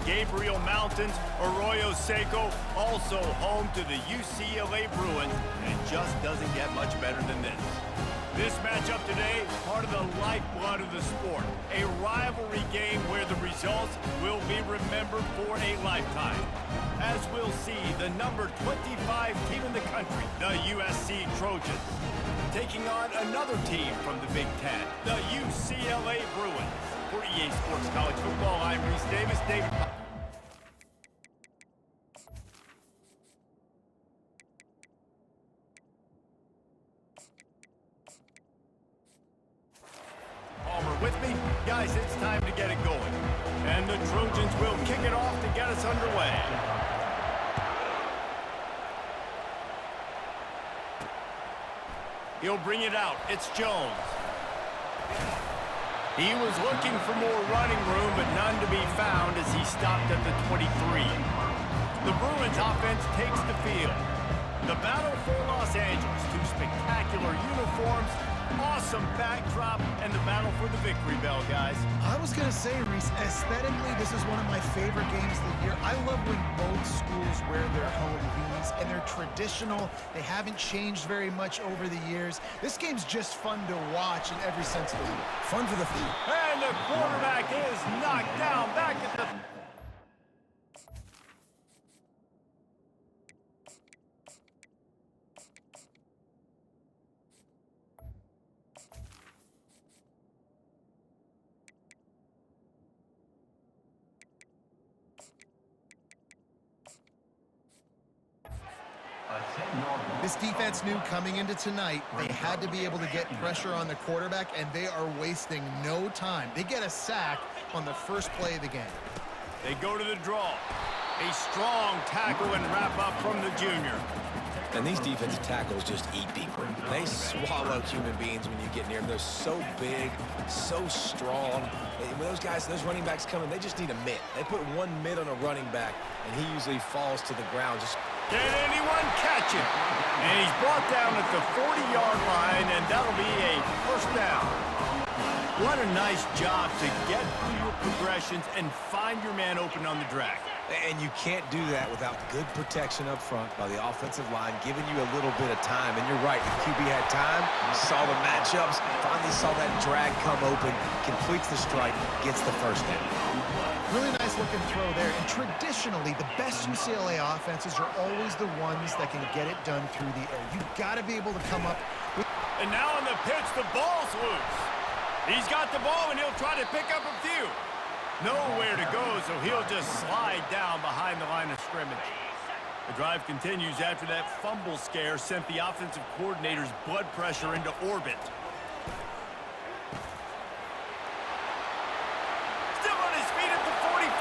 Gabriel Mountains, Arroyo Seco, also home to the UCLA Bruins, and it just doesn't get much better than this. This matchup today, part of the lifeblood of the sport, a rivalry game where the results will be remembered for a lifetime. As we'll see, the number 25 team in the country, the USC Trojans, taking on another team from the Big Ten, the UCLA Bruins. For EA Sports College Football, I'm Reese Davis. David. Palmer with me. Guys, it's time to get it going. And the Trojans will kick it off to get us underway. He'll bring it out. It's Jones. He was looking for more running room, but none to be found as he stopped at the 23. The Bruins offense takes the field. The battle for Los Angeles. Two spectacular uniforms, awesome backdrop, and the battle for the victory bell, guys. I was going to say, Reese, aesthetically, this is one of my favorite games of the year. I love when both schools wear their home unis, and they're traditional. They haven't changed very much over the years. This game's just fun to watch in every sense of the word. Fun for the feet. And the quarterback is knocked down back at the... This defense knew coming into tonight they had to be able to get pressure on the quarterback, and they are wasting no time. They get a sack on the first play of the game. They go to the draw. A strong tackle and wrap up from the junior. And these defensive tackles just eat people. They swallow human beings when you get near them. They're so big, so strong. When those guys, those running backs come in, they just need a mitt. They put one mitt on a running back, and he usually falls to the ground. Can anyone catch him? And he's brought down at the 40-yard line, and that'll be a first down. What a nice job to get through your progressions and find your man open on the drag. And you can't do that without good protection up front by the offensive line, giving you a little bit of time. And you're right, the QB had time, saw the matchups, finally saw that drag come open, completes the strike, gets the first down. Really nice looking throw there. And traditionally, the best UCLA offenses are always the ones that can get it done through the air. You've got to be able to come up with... And now on the pitch, the ball's loose. He's got the ball, and he'll try to pick up a few. Nowhere to go, so he'll just slide down behind the line of scrimmage. The drive continues after that fumble scare sent the offensive coordinator's blood pressure into orbit. Still on his feet at the 45.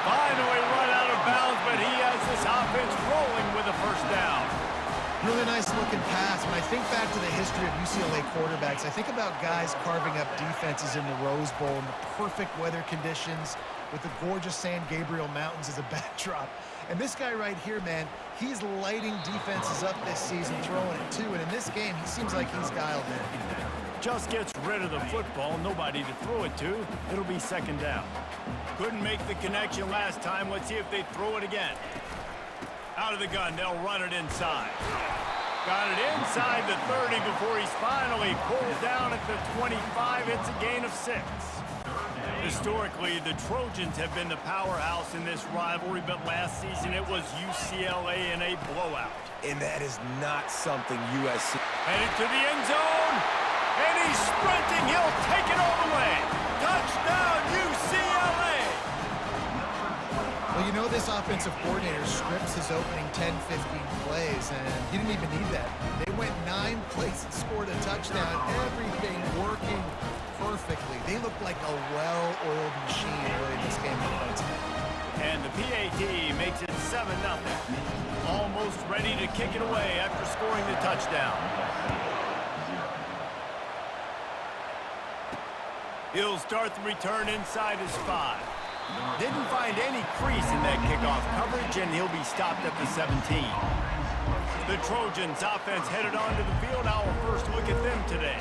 Finally run out of bounds, but he has this offense rolling with a first down. Really nice looking pass. When I think back to the history of UCLA quarterbacks, I think about guys carving up defenses in the Rose Bowl in the perfect weather conditions with the gorgeous San Gabriel Mountains as a backdrop. And this guy right here, man, he's lighting defenses up this season, throwing it too. And in this game, he seems like he's dialed in. Just gets rid of the football, nobody to throw it to. It'll be second down. Couldn't make the connection last time. Let's see if they throw it again. Out of the gun, they'll run it inside. Got it inside the 30 before he's finally pulled down at the 25. It's a gain of 6. Historically, the Trojans have been the powerhouse in this rivalry, but last season it was UCLA in a blowout. And that is not something USC... Headed to the end zone, and he's sprinting. He'll take it all the way. Touchdown, UCLA! Well, you know this offensive coordinator scripts his opening 10, 15 plays, and he didn't even need that. They went 9 plays and scored a touchdown. Everything working perfectly. They look like a well-oiled machine really in this game offensively. And the PAT makes it 7-0. Almost ready to kick it away after scoring the touchdown. He'll start the return inside his 5. Didn't find any crease in that kickoff coverage, and he'll be stopped at the 17. The Trojans offense headed onto the field. Our first look at them today.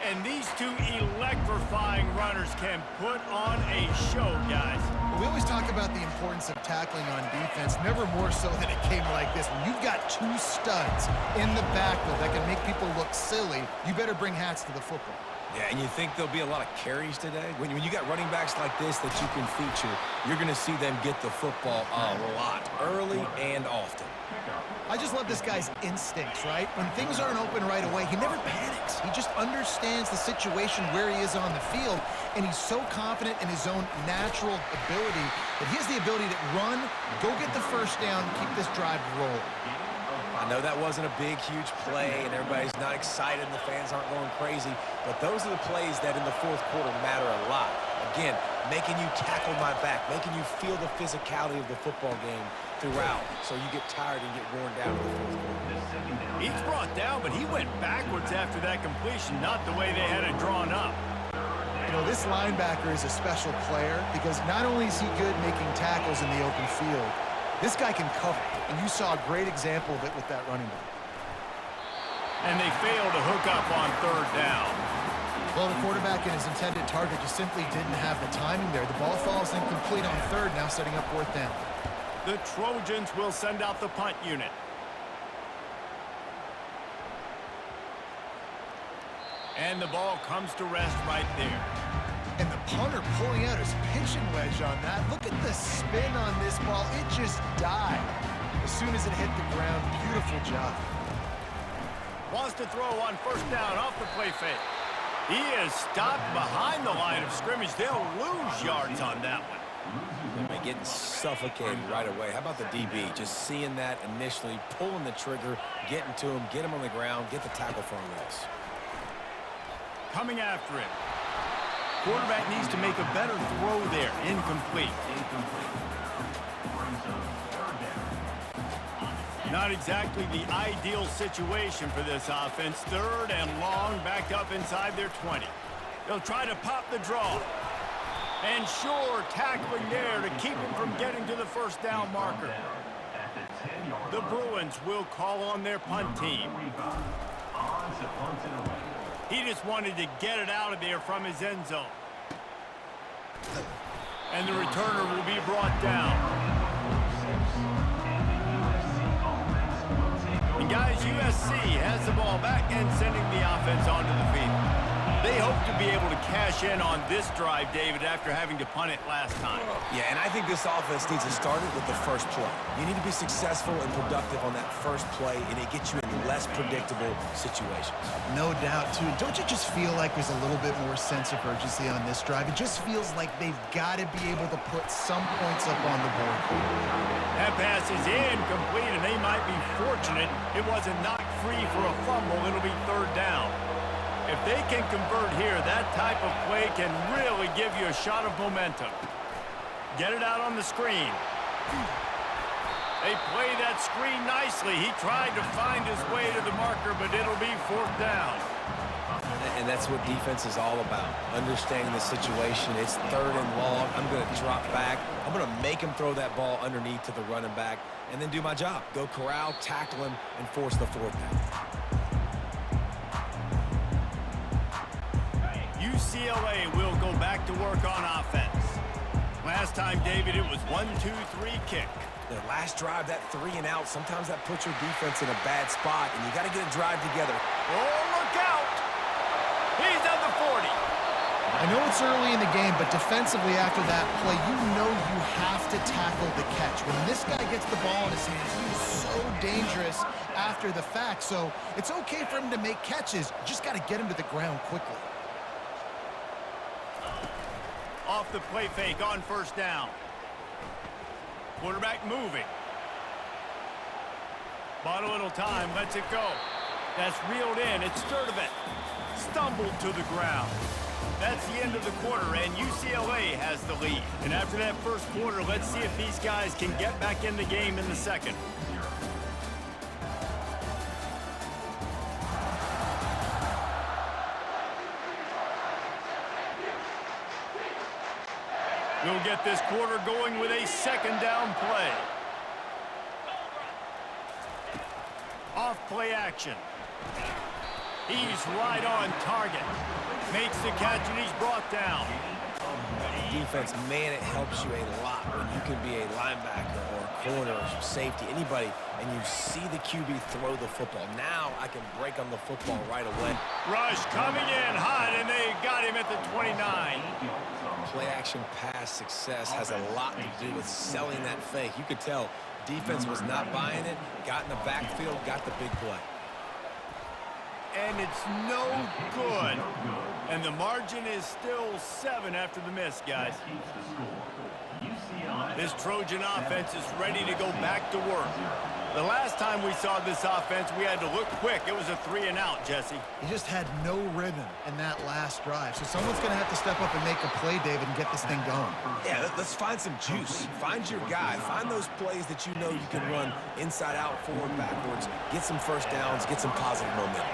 And these two electrifying runners can put on a show, guys. We always talk about about the importance of tackling on defense, never more so than it came like this. When you've got two studs in the backfield that can make people look silly, you better bring hats to the football. Yeah, and you think there'll be a lot of carries today? When you got running backs like this that you can feature, you're going to see them get the football a lot, early and often. I just love this guy's instincts, right? When things aren't open right away, he never panics. He just understands the situation where he is on the field, and he's so confident in his own natural ability that he has the ability to run, go get the first down, keep this drive rolling. I know that wasn't a big, huge play, and everybody's not excited, and the fans aren't going crazy, but those are the plays that in the fourth quarter matter a lot. Again, making you tackle my back, making you feel the physicality of the football game throughout, so you get tired and get worn down in the fourth quarter. He's brought down, but he went backwards after that completion, not the way they had it drawn up. You know, this linebacker is a special player because not only is he good making tackles in the open field, this guy can cover, and you saw a great example of it with that running back. And they failed to hook up on third down. Well, the quarterback and his intended target just simply didn't have the timing there. The ball falls incomplete on third, now setting up fourth down. The Trojans will send out the punt unit. And the ball comes to rest right there. And the punter pulling out his pitching wedge on that. Look at the spin on this ball. It just died as soon as it hit the ground. Beautiful job. Wants to throw on first down off the play fake. He is stopped behind the line of scrimmage. They'll lose yards on that one. They're getting suffocated right away. How about the DB? Just seeing that initially, pulling the trigger, getting to him, get him on the ground, get the tackle for a loss. Coming after him. Quarterback needs to make a better throw there. Incomplete. Not exactly the ideal situation for this offense. Third and long, back up inside their 20. They'll try to pop the draw. And sure, tackling there to keep him from getting to the first down marker. The Bruins will call on their punt team. He just wanted to get it out of there from his end zone. And the returner will be brought down. And guys, USC has the ball back and sending the offense onto the field. They hope to be able to cash in on this drive, David, after having to punt it last time. Yeah, and I think this offense needs to start it with the first play. You need to be successful and productive on that first play, and it gets you in less predictable situations. No doubt, too. Don't you just feel like there's a little bit more sense of urgency on this drive? It just feels like they've got to be able to put some points up on the board. That pass is incomplete, and they might be fortunate it wasn't knocked free for a fumble. It'll be third down. If they can convert here, that type of play can really give you a shot of momentum. Get it out on the screen. They play that screen nicely. He tried to find his way to the marker, but it'll be fourth down. And that's what defense is all about, understanding the situation. It's third and long. I'm going to drop back. I'm going to make him throw that ball underneath to the running back and then do my job. Go corral, tackle him, and force the fourth down. UCLA will go back to work on offense. Last time, David, it was 1-2-3 kick. The last drive, that 3 and out, sometimes that puts your defense in a bad spot, and you got to get a drive together. Oh, look out! He's at the 40. I know it's early in the game, but defensively after that play, you know you have to tackle the catch. When this guy gets the ball in his hands, he's so dangerous after the fact. So it's okay for him to make catches. You just got to get him to the ground quickly. Off the play fake on first down. Quarterback moving. Bought a little time, lets it go. That's reeled in. It's Sturdivant. Stumbled to the ground. That's the end of the quarter, and UCLA has the lead. And after that first quarter, let's see if these guys can get back in the game in the second. We'll get this quarter going with a second down play. Off play action. He's right on target. Makes the catch and he's brought down. Defense, man, it helps you a lot when you could be a linebacker or a corner or safety, anybody, and you see the QB throw the football. Now I can break on the football right away. Rush coming in hot, and they got him at the 29. Play-action pass success has a lot to do with selling that fake. You could tell defense was not buying it, got in the backfield, got the big play. And it's no good. And the margin is still 7 after the miss, guys. This Trojan offense is ready to go back to work. The last time we saw this offense, we had to look quick. It was a 3-and-out, Jesse. He just had no rhythm in that last drive. So someone's going to have to step up and make a play, David, and get this thing going. Yeah, let's find some juice. Find your guy. Find those plays that you know you can run inside out, forward, backwards. Get some first downs. Get some positive momentum.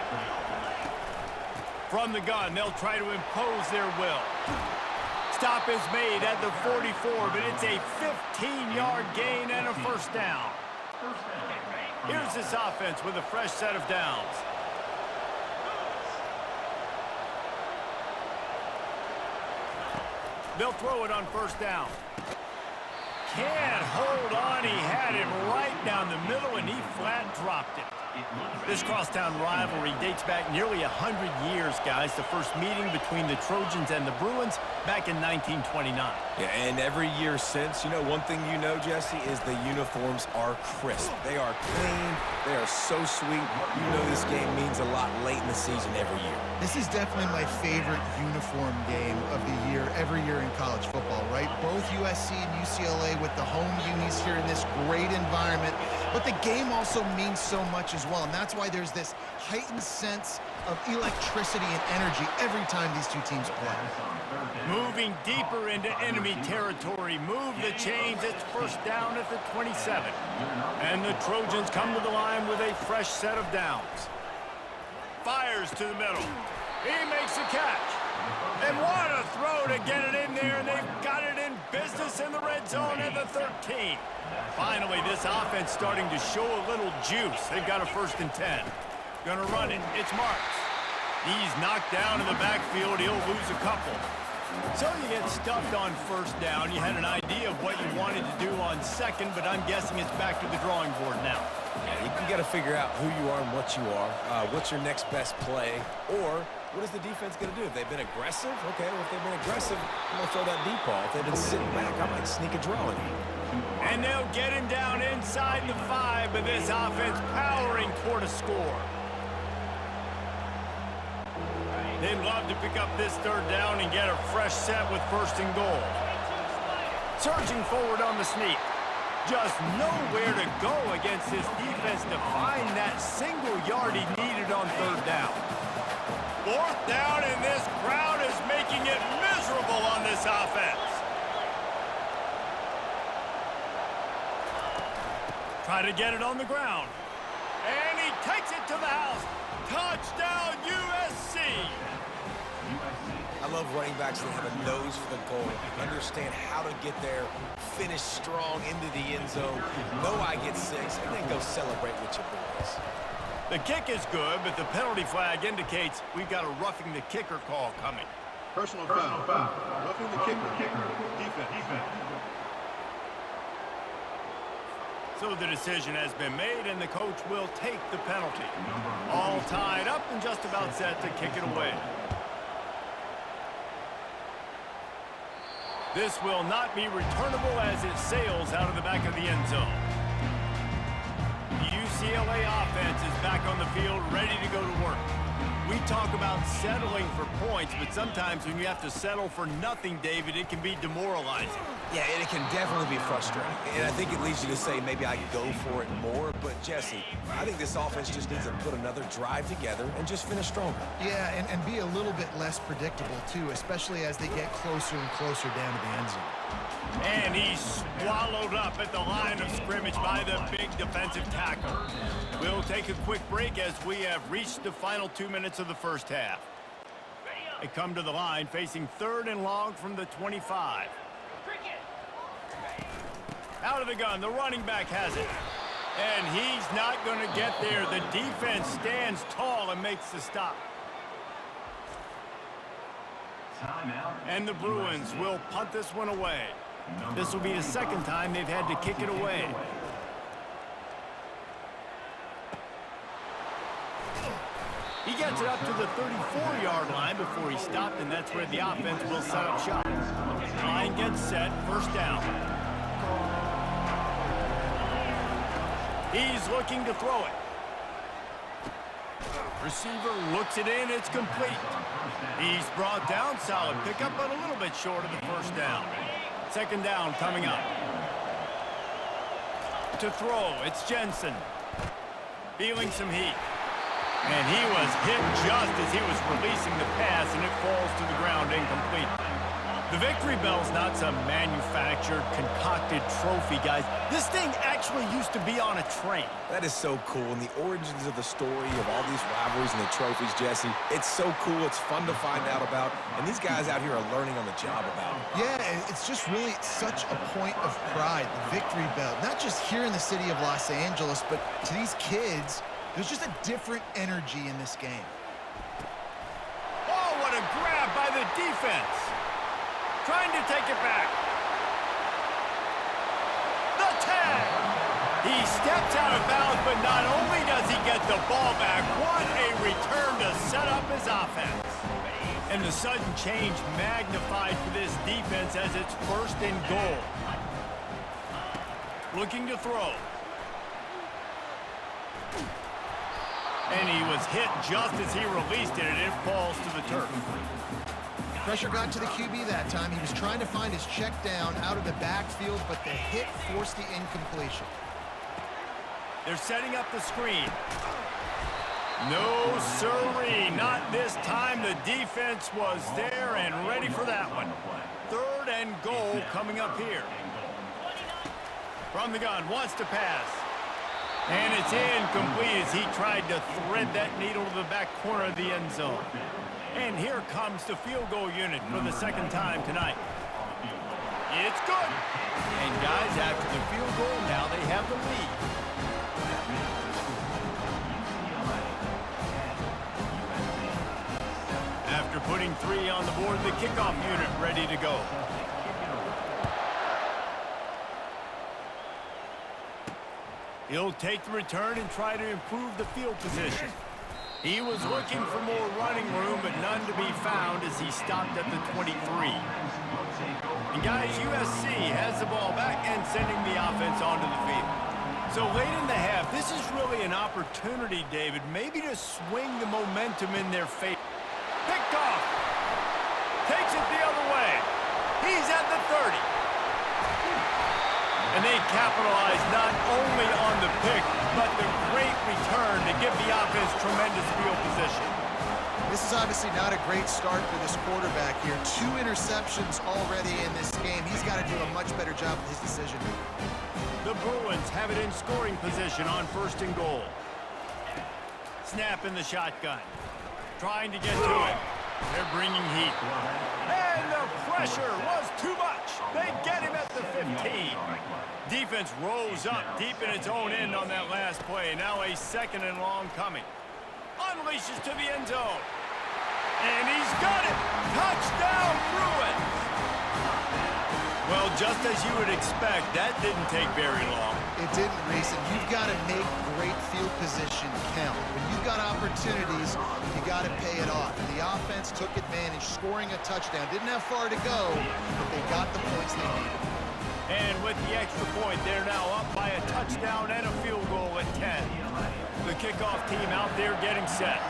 From the gun, they'll try to impose their will. Stop is made at the 44, but it's a 15-yard gain and a first down. Here's this offense with a fresh set of downs. They'll throw it on first down. Can't hold on. He had him right down the middle, and he flat dropped it. This crosstown rivalry dates back nearly 100 years, guys. The first meeting between the Trojans and the Bruins back in 1929. Yeah, and every year since, you know, one thing you know, Jesse, is the uniforms are crisp. They are clean. They are so sweet. You know this game means a lot late in the season every year. This is definitely my favorite uniform game of the year, every year in college football, right? Both USC and UCLA with the home unis here in this great environment. But the game also means so much as well, and that's why there's this heightened sense of electricity and energy every time these two teams play. Moving deeper into enemy territory. Move the chains. It's first down at the 27. And the Trojans come to the line with a fresh set of downs. Fires to the middle. He makes a catch. And what a throw to get it in there. They've got it in business in the red zone at the 13. Finally, this offense starting to show a little juice. They've got a 1st and 10. Gonna run it. It's Marks. He's knocked down in the backfield. He'll lose a couple. So you get stuffed on first down. You had an idea of what you wanted to do on second, but I'm guessing it's back to the drawing board now. Yeah, you got to figure out who you are and what you are. What's your next best play? Or what is the defense going to do? If they've been aggressive, okay, well, if they've been aggressive, I'm going to throw that deep ball. If they've been sitting back, I might sneak a draw in here. And they'll get him down inside the 5, but this offense powering toward a score. They'd love to pick up this 3rd down and get a fresh set with 1st and goal. Surging forward on the sneak. Just nowhere to go against this defense to find that single yard he needed on 3rd down. 4th down, and this crowd is making it miserable on this offense. Try to get it on the ground. And he takes it to the house. Touchdown, USC! I love running backs that have a nose for the goal, understand how to get there, finish strong into the end zone, know I get 6, and then go celebrate with your boys. The kick is good, but the penalty flag indicates we've got a roughing the kicker call coming. Personal foul. Roughing the kicker. Defense. So the decision has been made, and the coach will take the penalty. All tied up and just about set to kick it away. This will not be returnable as it sails out of the back of the end zone. The UCLA offense is back on the field, ready to go to work. We talk about settling for points, but sometimes when you have to settle for nothing, David, it can be demoralizing. Yeah, and it can definitely be frustrating. And I think it leads you to say maybe I go for it more. But, Jesse, I think this offense just needs to put another drive together and just finish stronger. Yeah, and be a little bit less predictable, too, especially as they get closer and closer down to the end zone. And he's swallowed up at the line of scrimmage by the big defensive tackle. We'll take a quick break as we have reached the final 2 minutes of the first half. They come to the line facing 3rd and long from the 25. Out of the gun, the running back has it. And he's not going to get there. The defense stands tall and makes the stop. And the Bruins will punt this one away. This will be the second time they've had to kick it away. He gets it up to the 34-yard line before he stopped, and that's where the offense will set up shop. Line gets set, first down. He's looking to throw it. Receiver looks it in, it's complete. He's brought down, solid pickup, but a little bit short of the first down. Second down coming up. To throw, it's Jensen. Feeling some heat. And he was hit just as he was releasing the pass, and it falls to the ground incomplete. The victory bell's not some manufactured, concocted trophy, guys. This thing actually used to be on a train. That is so cool, and the origins of the story of all these rivalries and the trophies, Jesse, it's so cool. It's fun to find out about, and these guys out here are learning on the job about it. Yeah, it's just really such a point of pride, the victory bell. Not just here in the city of Los Angeles, but to these kids, there's just a different energy in this game. Oh, what a grab by the defense. Trying to take it back. The tag. He steps out of bounds, but not only does he get the ball back, what a return to set up his offense. And the sudden change magnified for this defense as it's first and goal. Looking to throw. And he was hit just as he released it, and it falls to the turf. Pressure got to the QB that time. He was trying to find his check down out of the backfield, but the hit forced the incompletion. They're setting up the screen. No, sirree, not this time. The defense was there and ready for that one. Third and goal coming up here. From the gun, wants to pass. And it's incomplete as he tried to thread that needle to the back corner of the end zone. And here comes the field goal unit for the second time tonight. It's good. And guys, after the field goal, now they have the lead. After putting 3 on the board, the kickoff unit ready to go. He'll take the return and try to improve the field position. He was looking for more running room, but none to be found as he stopped at the 23. And guys, USC has the ball back and sending the offense onto the field. So late in the half, this is really an opportunity, David, maybe to swing the momentum in their favor. Picked off. Takes it the other way. He's at the 30. And they capitalize not only on the pick, but the great return to give the offense tremendous field position. This is obviously not a great start for this quarterback here. 2 interceptions already in this game. He's got to do a much better job with his decision. The Bruins have it in scoring position on first and goal. Snap in the shotgun. Trying to get to it. They're bringing heat. And the pressure was too much. They get him at the 15. Defense rose up deep in its own end on that last play. Now a second and long coming. Unleashes to the end zone. And he's got it. Touchdown, Bruins. Well, just as you would expect, that didn't take very long. It didn't, Reese, and you've got to make great field position count. When you've got opportunities, you got to pay it off. And the offense took advantage, scoring a touchdown. Didn't have far to go, but they got the points they needed. And with the extra point, they're now up by a touchdown and a field goal at 10. The kickoff team out there getting set.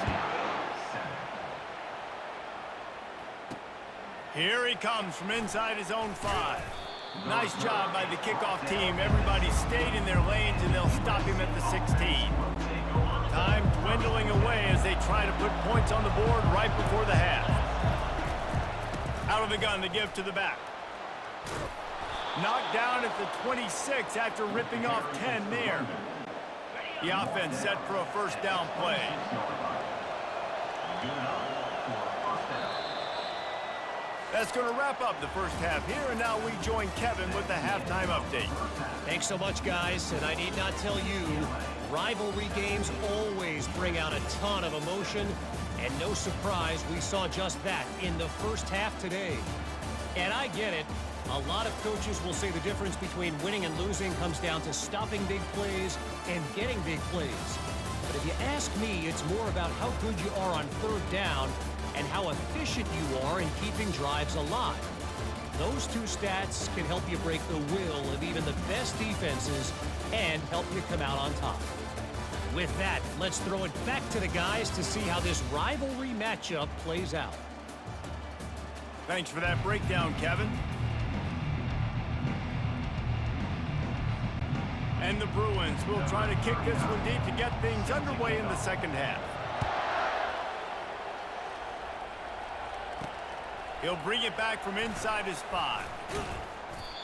Here he comes from inside his own 5. Nice job by the kickoff team. Everybody stayed in their lanes, and they'll stop him at the 16. Time dwindling away as they try to put points on the board right before the half. Out of the gun, the give to the back. Knocked down at the 26 after ripping off 10 there. The offense set for a first down play. That's going to wrap up the first half here, and now we join Kevin with the halftime update. Thanks so much, guys, and I need not tell you, rivalry games always bring out a ton of emotion, and no surprise we saw just that in the first half today. And I get it, A lot of coaches will say the difference between winning and losing comes down to stopping big plays and getting big plays. But if you ask me, it's more about how good you are on third down and how efficient you are in keeping drives alive. Those two stats can help you break the will of even the best defenses and help you come out on top. With that, let's throw it back to the guys to see how this rivalry matchup plays out. Thanks for that breakdown, Kevin. And the Bruins will try to kick this one deep to get things underway in the second half. He'll bring it back from inside his 5.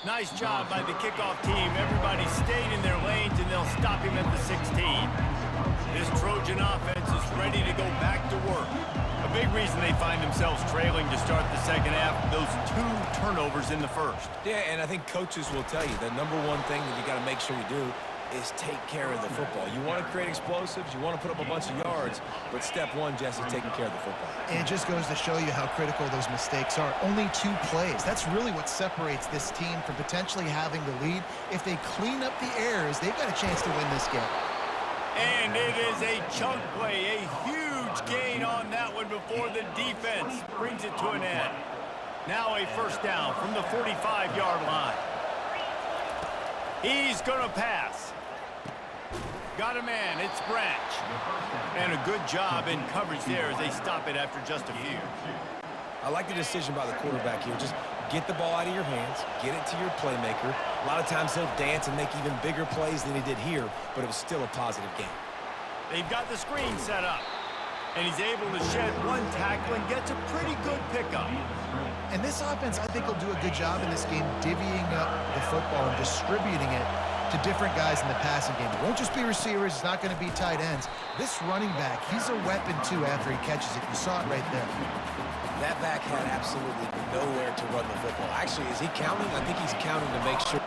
Nice job by the kickoff team. Everybody stayed in their lanes, and they'll stop him at the 16. This Trojan offense is ready to go back to work. A big reason they find themselves trailing to start the second half, those 2 turnovers in the first. Yeah, and I think coaches will tell you the number one thing that you got to make sure you do is take care of the football. You want to create explosives, you want to put up a bunch of yards, but step one, Jesse, taking care of the football. And it just goes to show you how critical those mistakes are. Only 2 plays. That's really what separates this team from potentially having the lead. If they clean up the errors, they've got a chance to win this game. And it is a chunk play, a huge gain on that one before the defense brings it to an end. Now a first down from the 45-yard line. He's going to pass. Got a man, it's Branch. And a good job in coverage there as they stop it after just a few. I like the decision by the quarterback here. Just get the ball out of your hands, get it to your playmaker. A lot of times he'll dance and make even bigger plays than he did here, but it was still a positive game. They've got the screen set up. And he's able to shed 1 tackle and gets a pretty good pickup. And this offense, I think, will do a good job in this game divvying up the football and distributing it to different guys in the passing game. It won't just be receivers. It's not going to be tight ends. This running back, he's a weapon, too, after he catches it. You saw it right there. That back had absolutely nowhere to run the football. Actually, is he counting? I think he's counting to make sure.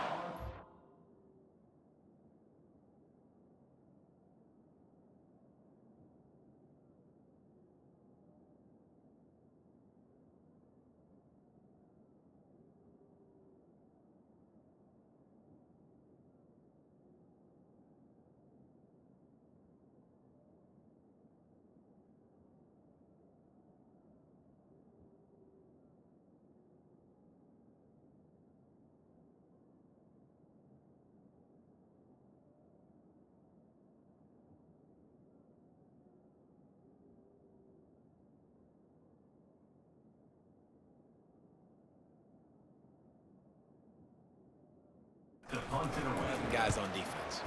Guys on defense.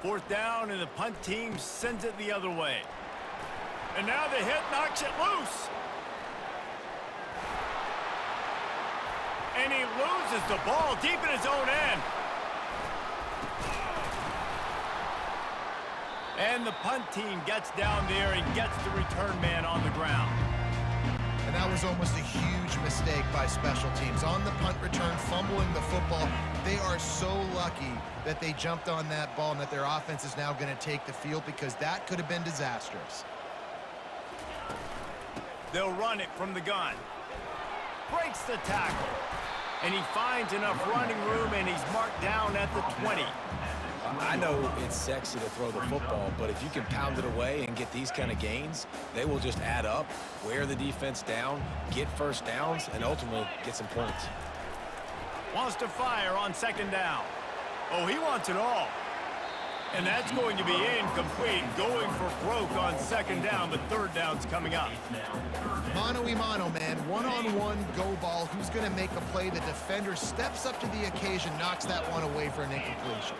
4th down, and the punt team sends it the other way. And now the hit knocks it loose. And he loses the ball deep in his own end. And the punt team gets down there and gets the return man on the ground. And that was almost a huge mistake by special teams. On the punt return, fumbling the football. They are so lucky that they jumped on that ball and that their offense is now going to take the field, because that could have been disastrous. They'll run it from the gun. Breaks the tackle. And he finds enough running room, and he's marked down at the 20. I know it's sexy to throw the football, but if you can pound it away and get these kind of gains, they will just add up, wear the defense down, get first downs, and ultimately get some points. Wants to fire on 2nd down. Oh, he wants it all. And that's going to be incomplete. Going for broke on 2nd down, but 3rd down's coming up. Mano-a-mano, man. One-on-one go ball. Who's going to make a play? The defender steps up to the occasion, knocks that one away for an incompletion.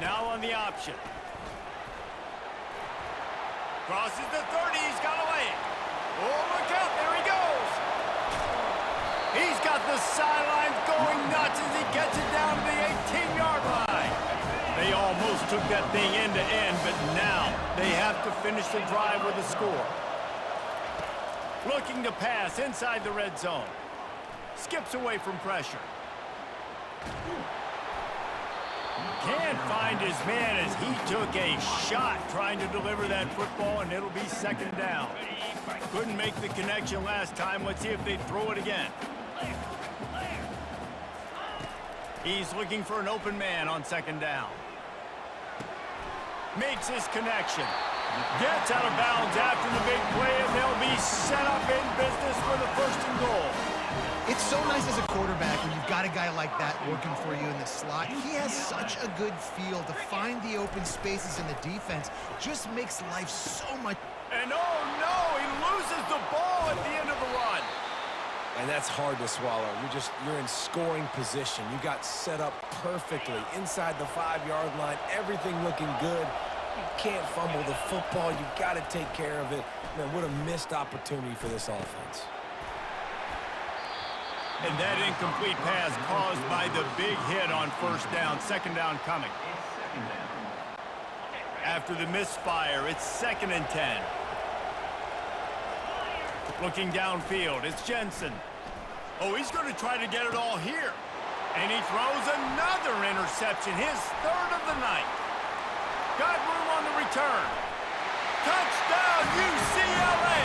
Now on the option. Crosses the 30. He's got away. Oh, look out. There he goes. He's got the sidelines going nuts as he gets it down to the 18-yard line. They almost took that thing end to end, but now they have to finish the drive with a score. Looking to pass inside the red zone. Skips away from pressure. Can't find his man as he took a shot trying to deliver that football, and it'll be 2nd down. Couldn't make the connection last time. Let's see if they throw it again. He's looking for an open man on second down. Makes his connection. Gets out of bounds after the big play, and they'll be set up in business for the first and goal. It's so nice as a quarterback when you've got a guy like that working for you in the slot. He has such a good feel to find the open spaces in the defense. Just makes life so much. And oh no, he loses the ball at the end of the run. And that's hard to swallow. You're in scoring position. You got set up perfectly inside the 5-yard line. Everything looking good. You can't fumble the football. You got to take care of it. Man, what a missed opportunity for this offense. And that incomplete pass caused by the big hit on first down. Second down coming. After the misfire, it's 2nd and 10. Looking downfield, it's Jensen. Oh, he's going to try to get it all here. And he throws another interception, his 3rd of the night. Got room on the return. Touchdown, UCLA!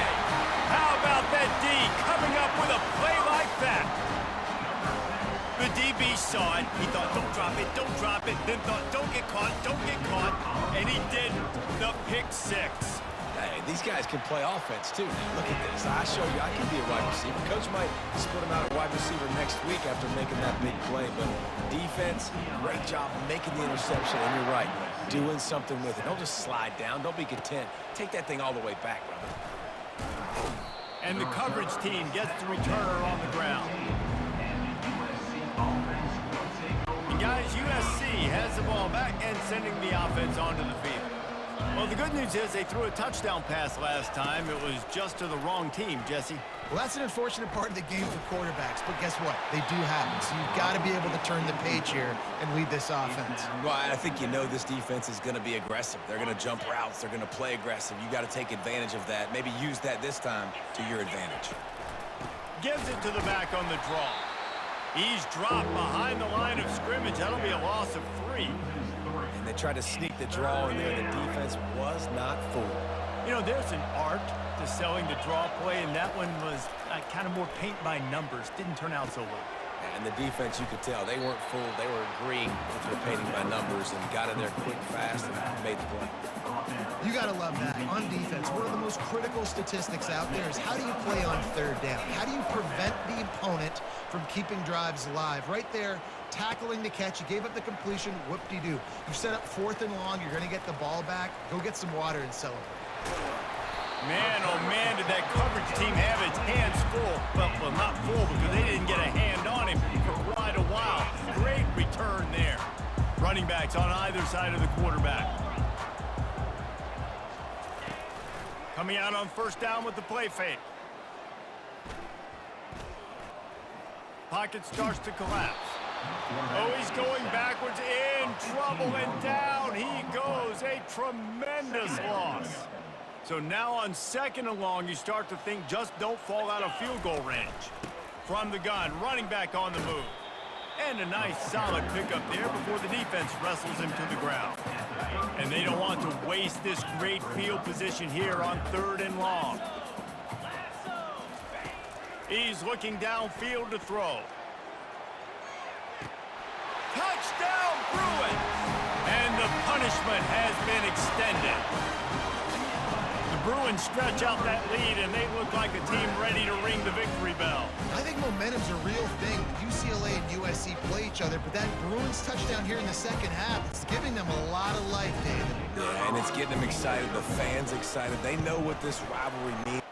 How about that D coming up with a play like that? The DB saw it. He thought, don't drop it, don't drop it. Then thought, don't get caught, don't get caught. And he didn't. The pick 6. Hey, these guys can play offense, too. Now, look at this. I showed you I can be a wide receiver. Coach might split him out at wide receiver next week after making that big play. But defense, great job making the interception. And you're right, doing something with it. Don't just slide down. Don't be content. Take that thing all the way back, brother. And the coverage team gets the returner on the ground. And guys, USC has the ball back and sending the offense onto the field. Well, the good news is they threw a touchdown pass last time. It was just to the wrong team, Jesse. Well, that's an unfortunate part of the game for quarterbacks, but guess what? They do happen. So you've got to be able to turn the page here and lead this offense. Well, I think you know this defense is going to be aggressive. They're going to jump routes. They're going to play aggressive. You got to take advantage of that. Maybe use that this time to your advantage. Gives it to the back on the draw. He's dropped behind the line of scrimmage. That'll be a loss of 3. And they tried to sneak the draw in there. The defense was not fooled. You know, there's an art to selling the draw play, and that one was kind of more paint by numbers. Didn't turn out so well. And the defense, you could tell, they weren't fooled. They were agreeing with their painting by numbers and got in there quick, fast, and made the play. You got to love that. On defense, one of the most critical statistics out there is how do you play on 3rd down? How do you prevent the opponent from keeping drives alive? Right there, tackling the catch. You gave up the completion. Whoop-de-doo. You set up 4th and long. You're going to get the ball back. Go get some water and celebrate. Man, oh man, did that coverage team have its hands full. Well, not full because they didn't get a hand on him for quite a while. Great return there. Running backs on either side of the quarterback. Coming out on first down with the play fake. Pocket starts to collapse. Oh, he's going backwards, in trouble, and down he goes. A tremendous loss. So now on 2nd and long, you start to think just don't fall out of field goal range. From the gun, running back on the move. And a nice solid pickup there before the defense wrestles him to the ground. And they don't want to waste this great field position here on 3rd and long. He's looking downfield to throw. Touchdown, Bruins! And the punishment has been extended. The Bruins stretch out that lead, and they look like a team ready to ring the victory bell. I think momentum's a real thing. UCLA and USC play each other, but that Bruins touchdown here in the 2nd half, it's giving them a lot of life, David. Yeah, and it's getting them excited. The fans excited. They know what this rivalry means.